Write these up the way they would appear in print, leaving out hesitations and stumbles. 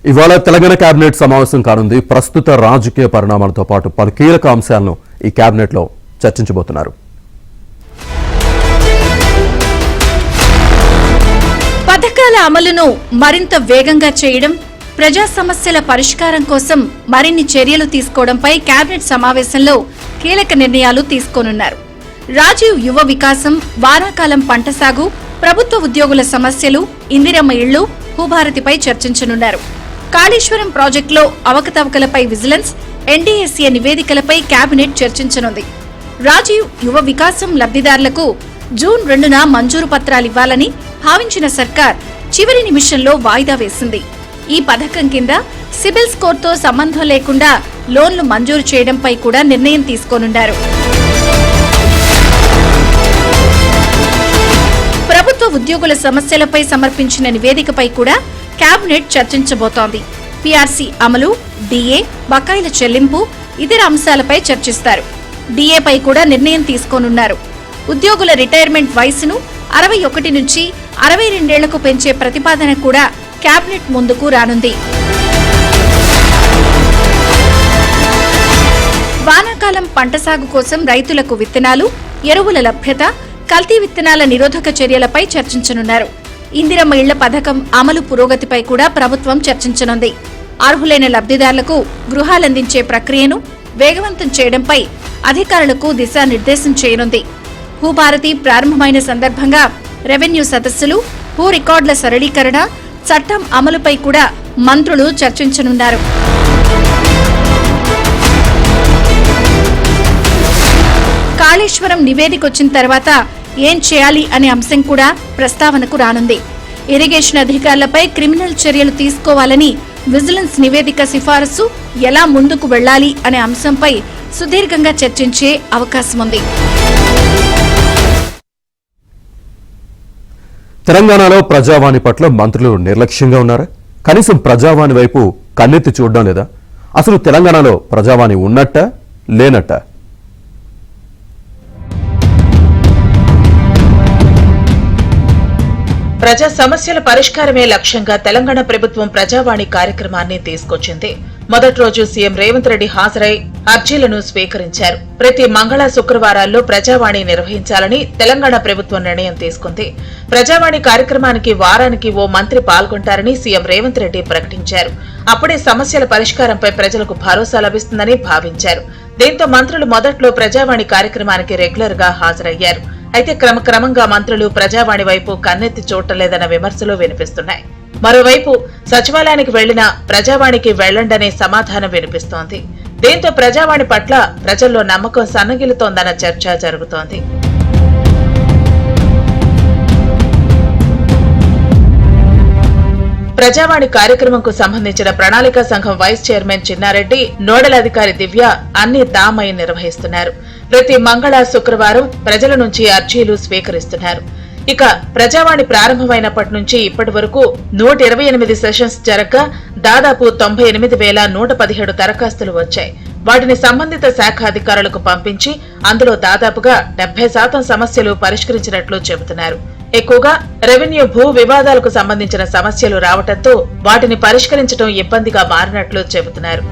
ఇవాళ తెలంగాణ కేబినెట్ సమావేశం కానుంది. ప్రస్తుత రాజకీయ పరిణామాలతో పాటు పలు కీలక అంశాలను ఈ కేబినెట్ లో చర్చించబోతున్నారు. పథకాల అమలును మరింత వేగంగా చేయడం, ప్రజా సమస్యల పరిష్కారం కోసం మరిన్ని చర్యలు తీసుకోవడంపై కేబినెట్ సమావేశంలో కీలక నిర్ణయాలు తీసుకోనున్నారు. రాజీవ్ యువ వికాసం, వానాకాలం పంట సాగు, ప్రభుత్వ ఉద్యోగుల సమస్యలు, ఇందిరమ్మ ఇళ్లు, భూభారతిపై చర్చించనున్నారు. కాళేశ్వరం ప్రాజెక్టులో అవకతవకలపై విజిలెన్స్, ఎన్డీఎస్ఏ నివేదికలపై కేబినెట్ చర్చించనుంది. రాజీవ్ యువ వికాసం లబ్ధిదారులకు జూన్ 2న మంజూరు పత్రాలివ్వాలని భావించిన సర్కార్ చివరి నిమిషంలో వాయిదా వేసింది. ఈ పథకం కింద సిబిల్ స్కోర్తో సంబంధం లేకుండా లోన్లు మంజూరు చేయడంపై కూడా నిర్ణయం తీసుకోనున్నారు. ప్రభుత్వ ఉద్యోగుల సమస్యలపై సమర్పించిన నివేదికపై కూడా కేబినెట్ చర్చించబోతోంది. పీఆర్సీ అమలు, డీఏ, బకాయిల చెల్లింపు, ఇతర అంశాలపై చర్చిస్తారు. డీఏపై కూడా నిర్ణయం తీసుకోనున్నారు. ఉద్యోగుల రిటైర్మెంట్ వయసును 61 నుంచి 62 ఏళ్లకు పెంచే ప్రతిపాదన కూడా కేబినెట్ ముందుకు రానుంది. వానాకాలం పంట సాగు కోసం రైతులకు విత్తనాలు, ఎరువుల లభ్యత, కల్తీ విత్తనాల నిరోధక చర్యలపై చర్చించనున్నారు. ఇందిరమ్మ ఇళ్ల పథకం అమలు పురోగతిపై కూడా ప్రభుత్వం చర్చించనుంది. అర్హులైన లబ్ధిదారులకు గృహాలందించే ప్రక్రియను వేగవంతం చేయడంపై అధికారులకు దిశానిర్దేశం చేయనుంది. భూభారతి ప్రారంభమైన సందర్భంగా రెవెన్యూ సదస్సులు, భూ రికార్డుల సరళీకరణ, చట్టం అమలుపై కూడా మంత్రులు చర్చించనున్నారు. కాళేశ్వరం నివేదికొచ్చిన తర్వాత ఏం చేయాలి అనే అంశం కూడా ప్రస్తావనకు రానుంది. ఇరిగేషన్ అధికారులపై క్రిమినల్ చర్యలు తీసుకోవాలని విజిలెన్స్ నివేదిక సిఫారసు ఎలా ముందుకు వెళ్లాలి అనే అంశంపై సుదీర్ఘంగా చర్చించే అవకాశం ఉంది. తెలంగాణలో ప్రజావాణి పట్ల మంత్రులు నిర్లక్ష్యంగా ఉన్నారా? కనీసం ప్రజావాణి వైపు కన్నెత్తి చూడడం లేదా? అసలు తెలంగాణలో ప్రజావాణి ఉన్నట్టా లేనట్టా? ప్రజా సమస్యల పరిష్కారమే లక్ష్యంగా తెలంగాణ ప్రభుత్వం ప్రజావాణి కార్యక్రమాన్ని తీసుకొచ్చింది. మొదటి రోజు సీఎం రేవంత్ రెడ్డి హాజరై అర్జీలను స్వీకరించారు. ప్రతి మంగళ శుక్రవారాల్లో ప్రజావాణి నిర్వహించాలని తెలంగాణ ప్రభుత్వం నిర్ణయం తీసుకుంది. ప్రజావాణి కార్యక్రమానికి వారానికి ఓ మంత్రి పాల్గొంటారని సీఎం రేవంత్ రెడ్డి ప్రకటించారు. అప్పుడే సమస్యల పరిష్కారంపై ప్రజలకు భరోసా లభిస్తుందని భావించారు. దీంతో మంత్రులు మొదట్లో ప్రజావాణి కార్యక్రమానికి రెగ్యులర్ గా హాజరయ్యారు. అయితే క్రమక్రమంగా మంత్రులు ప్రజావాణి వైపు కన్నెత్తి చూడలేదన్న విమర్శలు వినిపిస్తున్నాయి. మరోవైపు సచివాలయానికి వెళ్లినా ప్రజావాణికి వెళ్లండనే సమాధానం వినిపిస్తోంది. దీంతో ప్రజావాణి పట్ల ప్రజల్లో నమ్మకం సన్నగిల్లుతోందన్న చర్చ జరుగుతోంది. ప్రజావాణి కార్యక్రమంకు సంబంధించిన ప్రణాళికా సంఘం వైస్ చైర్మన్ చిన్నారెడ్డి, నోడల్ అధికారి దివ్య అన్ని తామై నిర్వహిస్తున్నారు. ప్రతి మంగళ శుక్రవారం ప్రజల నుంచి అర్జీలు స్వీకరిస్తున్నారు. ఇక ప్రజావాణి ప్రారంభమైనప్పటి నుంచి ఇప్పటి వరకు 128 సెషన్స్ జరగ్గా దాదాపు 98,117 దరఖాస్తులు వచ్చాయి. వాటిని సంబంధిత శాఖ అధికారులకు పంపించి అందులో దాదాపుగా 70% సమస్యలు పరిష్కరించినట్లు చెబుతున్నారు. ఎక్కువగా రెవెన్యూ భూ వివాదాలకు సంబంధించిన సమస్యలు రావడంతో వాటిని పరిష్కరించడం ఇబ్బందిగా మారినట్లు చెబుతున్నారు.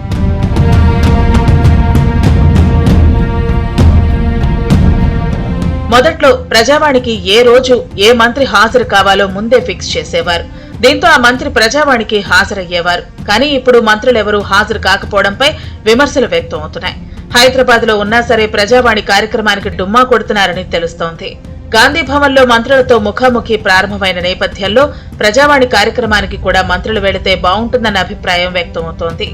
మొదట్లో ప్రజావాణికి ఏ రోజు ఏ మంత్రి హాజరు కావాలో ముందే ఫిక్స్ చేసేవారు. దీంతో ఆ మంత్రి ప్రజావాణికి హాజరయ్యేవారు. కానీ ఇప్పుడు మంత్రులెవరూ హాజరు కాకపోవడంపై విమర్శలు వ్యక్తం అవుతున్నాయి. హైదరాబాద్ లో ఉన్నా సరే ప్రజావాణి కార్యక్రమానికి డుమ్మా కొడుతున్నారని తెలుస్తోంది. గాంధీ భవన్ లో మంత్రులతో ముఖాముఖి ప్రారంభమైన నేపథ్యంలో ప్రజావాణి కార్యక్రమానికి కూడా మంత్రులు వెళితే బాగుంటుందన్న అభిప్రాయం వ్యక్తమవుతోంది.